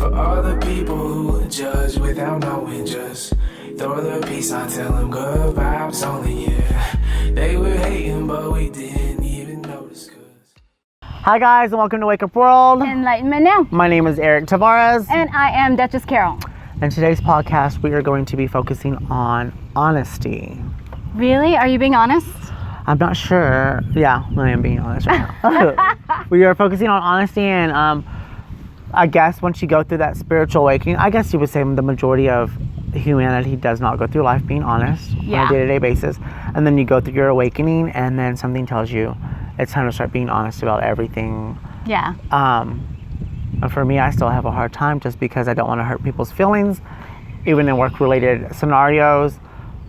For all the people who judge without knowing, just throw the peace sign, tell them good vibes only, yeah. They were hating, but we didn't even notice. Hi guys, and welcome to Wake Up World. Enlightenment now. My name is Eric Tavares. And I am Duchess Carol. In today's podcast, we are going to be focusing on honesty. Really? Are you being honest? I'm not sure. Yeah, I am being honest right now. We are focusing on honesty, and I guess once you go through that spiritual awakening, I guess you would say the majority of humanity does not go through life being honest on a day-to-day basis. And then you go through your awakening, and then something tells you it's time to start being honest about everything. Yeah. And for me, I still have a hard time just because I don't want to hurt people's feelings, even in work-related scenarios.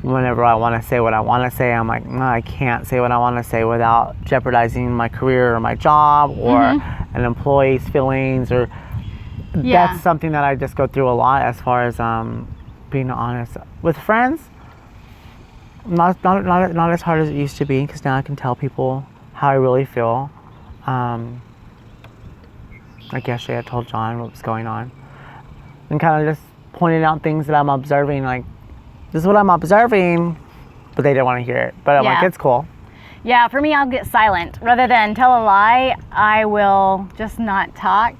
Whenever I want to say what I want to say, I'm like, no, I can't say what I want to say without jeopardizing my career or my job or an employee's feelings. Or that's something that I just go through a lot as far as being honest with friends. Not as hard as it used to be, because now I can tell people how I really feel. Like yesterday, I told John what was going on, and kind of just pointed out things that I'm observing. Like, this is what I'm observing, but they didn't want to hear it. But I'm like, it's cool. Yeah, for me, I'll get silent. Rather than tell a lie, I will just not talk.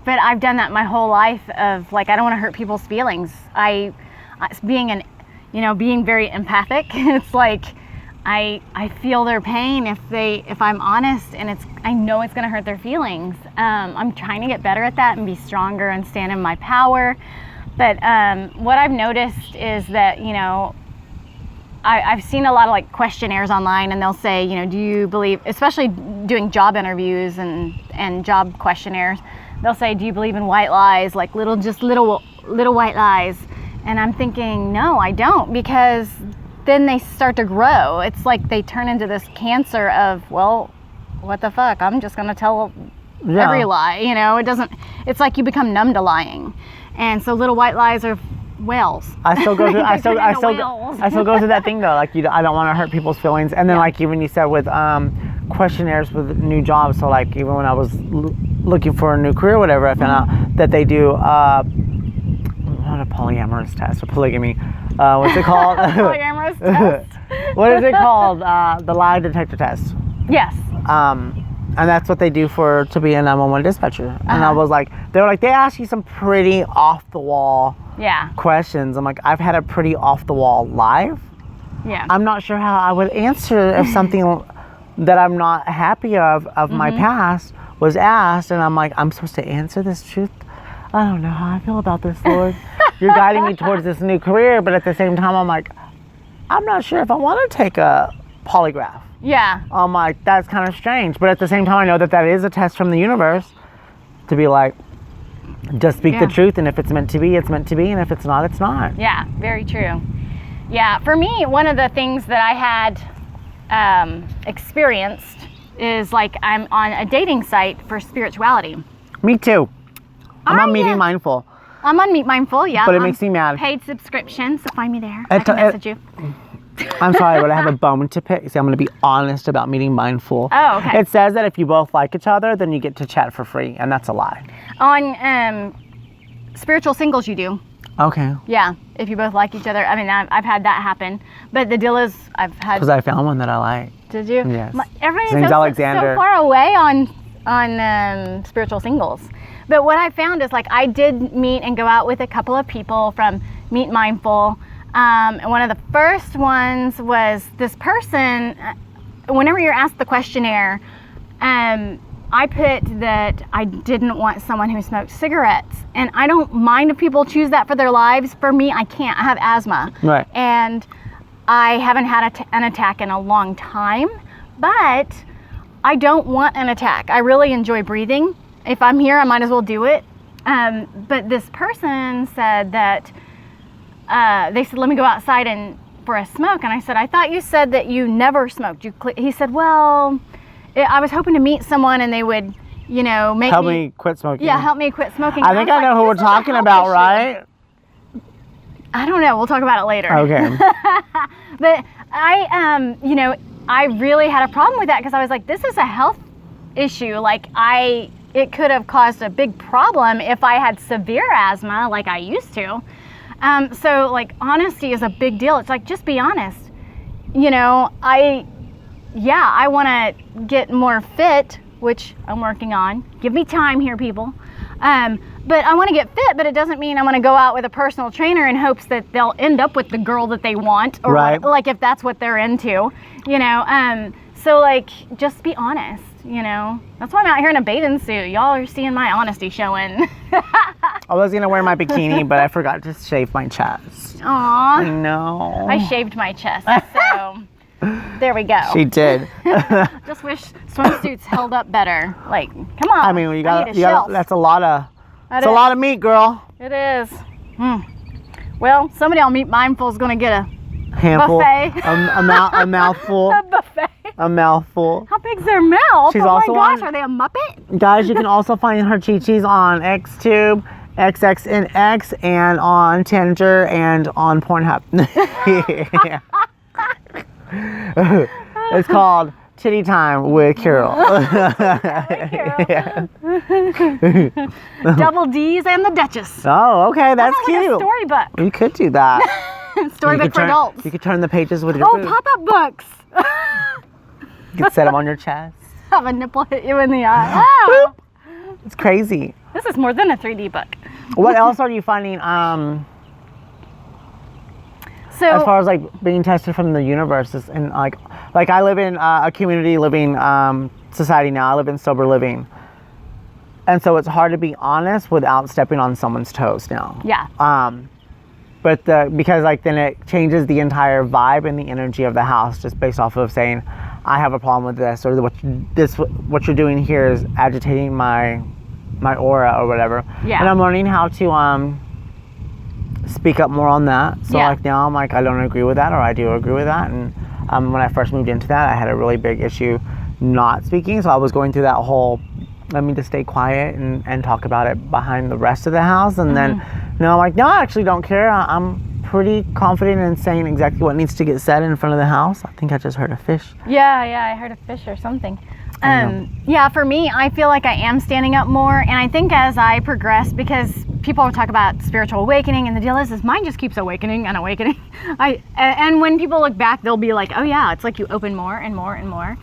But I've done that my whole life of, like, I don't want to hurt people's feelings. Being very empathic, it's like I feel their pain if I'm honest, and I know it's going to hurt their feelings. I'm trying to get better at that and be stronger and stand in my power. But what I've noticed is that, I've seen a lot of like questionnaires online, and they'll say, do you believe, especially doing job interviews and job questionnaires, they'll say, do you believe in white lies, like little white lies? And I'm thinking, no, I don't, because then they start to grow. It's like they turn into this cancer of, well, what the fuck? I'm just going to tell every lie. It's like you become numb to lying. And so little white lies are whales. I still go through that thing though. Like, I don't want to hurt people's feelings. And then like even you said with questionnaires with new jobs. So like even when I was looking for a new career or whatever, I found out that they do not a polyamorous test or polygamy. What's it called? Polyamorous test. What is it called? The lie detector test. Yes. And that's what they do to be a 911 dispatcher. And I was like, they ask you some pretty off the wall questions. I'm like, I've had a pretty off the wall life. Yeah. I'm not sure how I would answer if something that I'm not happy of my past was asked, and I'm like, I'm supposed to answer this truth. I don't know how I feel about this, Lord. You're guiding me towards this new career, but at the same time, I'm like, I'm not sure if I want to take a polygraph. Yeah. I'm like, that's kind of strange. But at the same time, I know that is a test from the universe to be like, just speak the truth. And if it's meant to be, it's meant to be. And if it's not, it's not. Yeah, very true. Yeah, for me, one of the things that I had experienced is like I'm on a dating site for spirituality. Me too. I'm on Meeting Mindful. I'm on Meet Mindful, yeah. But it makes me mad. Paid subscription, so find me there. I can message you. I'm sorry, but I have a bone to pick. See, I'm going to be honest about Meeting Mindful. Oh, okay. It says that if you both like each other, then you get to chat for free, and that's a lie. On spiritual singles, you do. Okay. Yeah, if you both like each other. I mean, I've had that happen. But the deal is, I've had... Because I found one that I like. Did you? Yes. Everybody's so far away on spiritual singles. But what I found is, like, I did meet and go out with a couple of people from Meet Mindful. And one of the first ones was this person, whenever you're asked the questionnaire, I put that I didn't want someone who smoked cigarettes. And I don't mind if people choose that for their lives. For me, I can't. I have asthma. Right. And I haven't had an attack in a long time. But I don't want an attack. I really enjoy breathing. If I'm here, I might as well do it. But this person said that, they said, let me go outside for a smoke. And I said, I thought you said that you never smoked. He said, well, I was hoping to meet someone and they would, help me quit smoking. Yeah, help me quit smoking. I think I know who we're talking about, right? I don't know. We'll talk about it later. Okay. But I really had a problem with that because I was like, this is a health issue. Like, I it could have caused a big problem if I had severe asthma like I used to. So like honesty is a big deal. It's like, just be honest. You know, I want to get more fit, which I'm working on. Give me time here, people. But I want to get fit, but it doesn't mean I'm going to go out with a personal trainer in hopes that they'll end up with the girl that they want, or right. like if that's what they're into, you know. So like, just be honest, you know. That's why I'm out here in a bathing suit. Y'all are seeing my honesty showing. I was gonna wear my bikini, but I forgot to shave my chest. Aw. I know. I shaved my chest, so there we go. She did. Just wish swimsuits held up better. Like, come on. I mean, you got that's a lot of. It's a lot of meat, girl. It is. Well, somebody on Meat Mindful is gonna get a handful, buffet. a mouthful. A buffet. A mouthful. How big's their mouth? She's oh also my gosh, are they a Muppet? Guys, you can also find her chi-chis on XTube, XXNX, and on Tinder, and on Pornhub. It's called Titty Time with Carol. Double D's and the Duchess. Oh, okay, that's like cute. a storybook. You could do that. Storybook for adults. You could turn the pages with your Oh, boob. pop-up books. You could set them on your chest. Have a nipple hit you in the eye. Oh. It's crazy. This is more than a 3D book. What else are you finding? So, as far as like being tested from the universe, and like I live in a community living society now. I live in sober living, and so it's hard to be honest without stepping on someone's toes now. yeah. But because like then it changes the entire vibe and the energy of the house just based off of saying, I have a problem with this, or what you're doing here is agitating my aura or whatever. Yeah. And I'm learning how to speak up more on that. So like now I'm like, I don't agree with that, or I do agree with that. And when I first moved into that, I had a really big issue not speaking. So I was going through that whole, let me just stay quiet and talk about it behind the rest of the house. And then now I'm like, no, I actually don't care. I'm pretty confident in saying exactly what needs to get said in front of the house. I think I just heard a fish. Yeah, I heard a fish or something. Yeah, for me, I feel like I am standing up more, and I think as I progress, because people talk about spiritual awakening, and the deal is mine just keeps awakening and awakening. And when people look back, they'll be like, oh yeah, it's like you open more and more and more.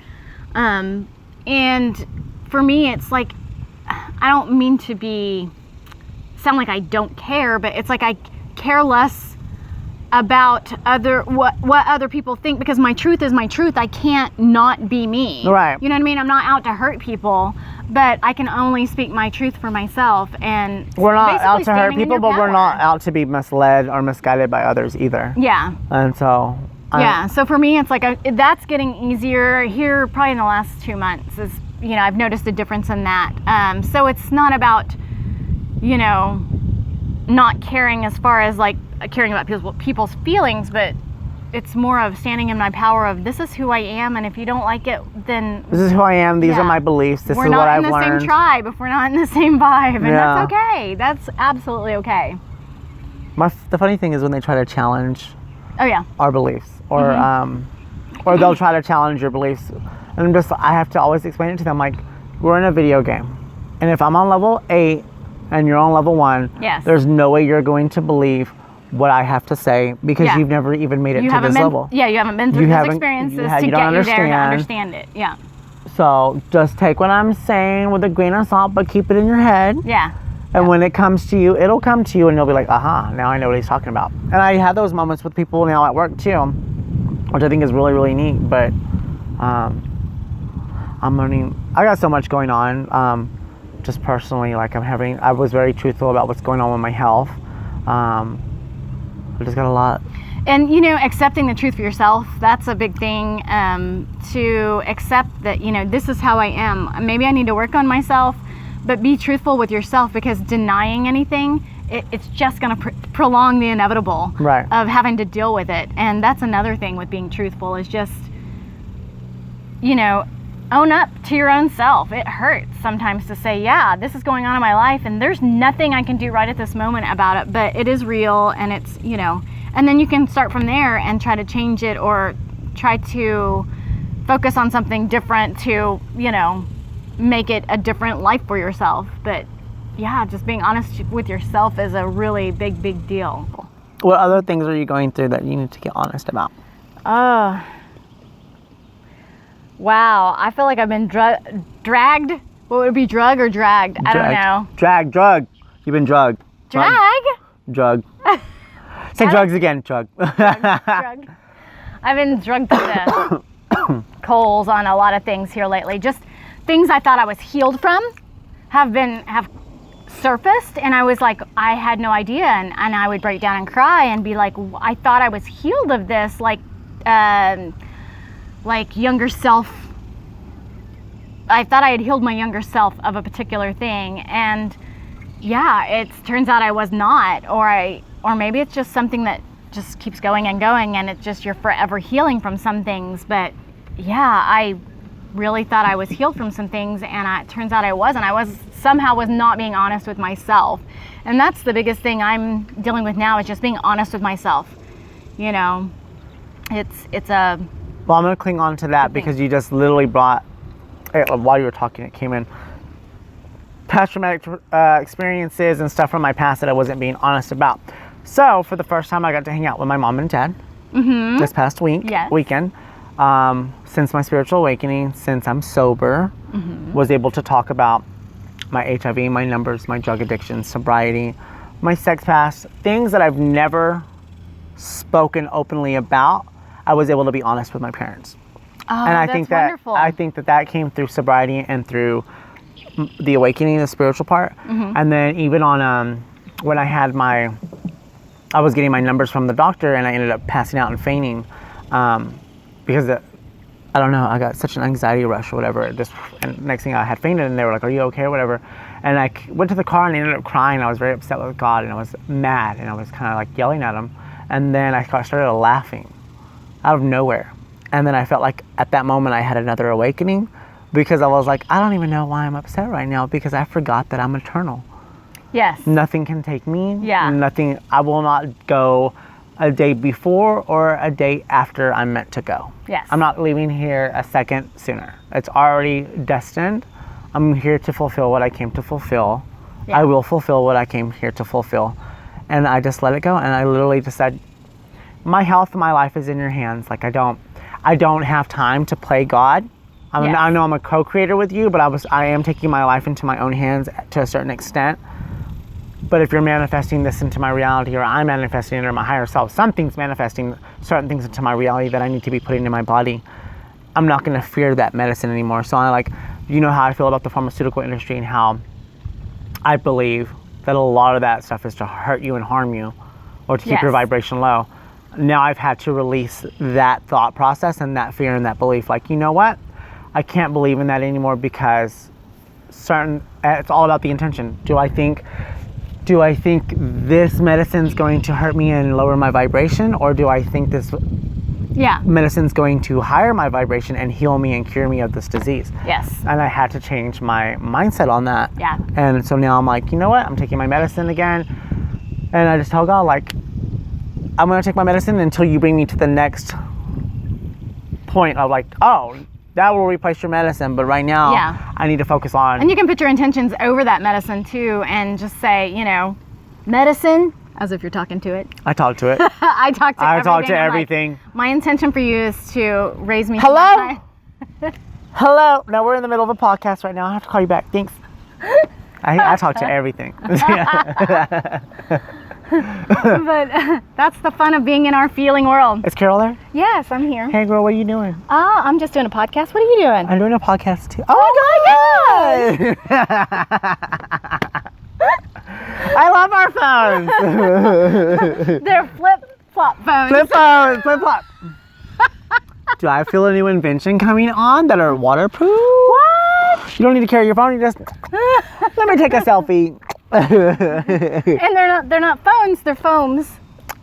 And for me, it's like, I don't mean to sound like I don't care, but it's like I care less about what other people think, because my truth is my truth. I can't not be me. Right. You know what I mean? I'm not out to hurt people, but I can only speak my truth for myself. And we're not out to hurt people, but power. we're not out to be misled or misguided by others either. Yeah. And so so for me, it's like that's getting easier here probably in the last 2 months. Is, you know, I've noticed a difference in that. So it's not about, you know, not caring as far as like caring about people's feelings, but it's more of standing in my power of, this is who I am, and if you don't like it, then this is who I am, these are my beliefs, this is what I've learned. We're not in the same tribe if we're not in the same vibe, and that's okay. That's absolutely okay. The funny thing is when they try to challenge our beliefs, or or they'll try to challenge your beliefs, and I have to always explain it to them, like, we're in a video game, and if I'm on level 8 and you're on level 1, there's no way you're going to believe what I have to say, because you've never even made it to this level. Yeah, you haven't been through those experiences to get you there to understand it. Yeah. So just take what I'm saying with a grain of salt, but keep it in your head. Yeah. And when it comes to you, it'll come to you, and you'll be like, aha, now I know what he's talking about. And I have those moments with people now at work too, which I think is really, really neat. But I'm learning. I got so much going on, just personally. Like I was very truthful about what's going on with my health. I just got a lot. And, you know, accepting the truth for yourself, that's a big thing, to accept that, you know, this is how I am. Maybe I need to work on myself, but be truthful with yourself, because denying anything, it's just going to prolong the inevitable of having to deal with it. And that's another thing with being truthful, is just, you know, own up to your own self. It hurts sometimes to say, yeah, this is going on in my life, and there's nothing I can do right at this moment about it, but it is real, and it's, you know, and then you can start from there and try to change it, or try to focus on something different to, you know, make it a different life for yourself. But yeah, just being honest with yourself is a really big deal. What other things are you going through that you need to get honest about? Wow, I feel like I've been dragged. What would it be, drug or dragged? I don't know. Drug. You've been drugged. Drag? Drug. Say drugs again. Drug. Drug. I've been drugged to the coals on a lot of things here lately. Just things I thought I was healed from have surfaced, and I was like, I had no idea, and I would break down and cry and be like, I thought I was healed of this, like younger self. I thought I had healed my younger self of a particular thing, and yeah, it turns out I was not, or maybe it's just something that just keeps going and going, and it's just you're forever healing from some things. But yeah, I really thought I was healed from some things, and it turns out I wasn't. I was not being honest with myself, and that's the biggest thing I'm dealing with now, is just being honest with myself. You know, it's a. Well, I'm gonna cling on to that because you just literally brought, while you were talking, it came in. Past traumatic experiences and stuff from my past that I wasn't being honest about. So for the first time, I got to hang out with my mom and dad this past weekend. Since my spiritual awakening, since I'm sober, was able to talk about my HIV, my numbers, my drug addiction, sobriety, my sex past, things that I've never spoken openly about. I was able to be honest with my parents. Oh, and that's wonderful. I think that came through sobriety and through the awakening, the spiritual part. And then even on when I was getting my numbers from the doctor, and I ended up passing out and fainting because I don't know, I got such an anxiety rush or whatever. And next thing I had fainted, and they were like, "Are you okay?" or whatever. And I went to the car and ended up crying. I was very upset with God, and I was mad, and I was kind of like yelling at him. And then I started laughing out of nowhere. And then I felt like at that moment I had another awakening, because I was like, I don't even know why I'm upset right now, because I forgot that I'm eternal. Yes. Nothing can take me. Yeah. Nothing. I will not go a day before or a day after I'm meant to go. Yes. I'm not leaving here a second sooner. It's already destined. I'm here to fulfill what I came to fulfill. Yeah. I will fulfill what I came here to fulfill. And I just let it go. And I literally just said, my health, my life is in your hands. Like, I don't have time to play God. I know I'm a co-creator with you, but I am taking my life into my own hands to a certain extent. But if you're manifesting this into my reality, or I'm manifesting it into my higher self, something's manifesting certain things into my reality that I need to be putting in my body, I'm not going to fear that medicine anymore. So you know how I feel about the pharmaceutical industry, and how I believe that a lot of that stuff is to hurt you and harm you, or to keep your vibration low. Now I've had to release that thought process and that fear and that belief. Like, you know what? I can't believe in that anymore, because it's all about the intention. Do I think this medicine's going to hurt me and lower my vibration, or do I think this medicine's going to higher my vibration and heal me and cure me of this disease? Yes. And I had to change my mindset on that. Yeah. And so now I'm like, you know what? I'm taking my medicine again, and I just tell God, like, I'm going to take my medicine until you bring me to the next point of like, oh, that will replace your medicine, but right now I need to focus on. And you can put your intentions over that medicine too, and just say, you know, medicine, as if you're talking to it. I talk to it. I talk to everything. Like, my intention for you is to raise me. Hello? Hello? No, we're in the middle of a podcast right now. I have to call you back. Thanks. I talk to everything. But that's the fun of being in our feeling world. Is Carol there? Yes, I'm here. Hey girl, what are you doing? I'm just doing a podcast. What are you doing? I'm doing a podcast too. Oh my God! I love our phones. They're flip-flop phones. Flip-flop. Do I feel a new invention coming on that are waterproof? What? You don't need to carry your phone. You just let me take a selfie. And they're not phones, they're foams.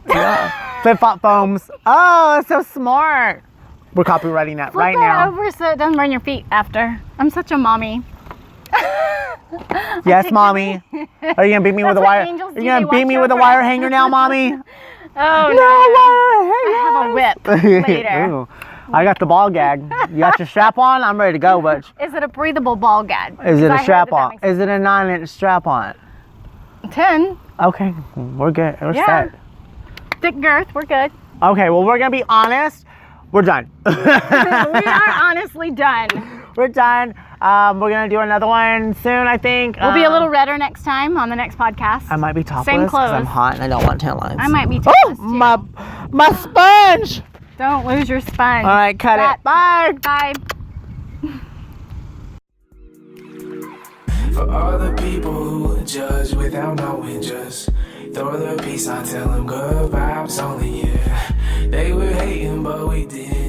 Yeah. Flip-flop foams. Oh, that's so smart. We're copywriting that right now. Flip it over so it doesn't burn your feet after. I'm such a mommy. Yes, mommy. Are you gonna beat me with a wire? Are you gonna beat me with a wire hanger now, mommy? Oh no! Wire hanger. I have a whip later. I got the ball gag. You got your strap on? I'm ready to go, but Is it a breathable ball gag? is it I a heard strap that on? makes Is it a 9-inch strap on? 10. Okay, we're good. We're Yeah. set. Thick girth, we're good. Okay, well, we're gonna be honest. We're done. We are honestly done. We're done. We're gonna do another one soon, I think. We'll be a little redder next time on the next podcast. I might be topless Same because I'm clothes. hot and I don't want tan lines. I might be Oh, topless too. my sponge. Don't lose your sponge. All right, cut it. Bye. Bye. For all the people who judge without knowing, just throw the peace on, tell them good vibes only, yeah. They were hating, but we didn't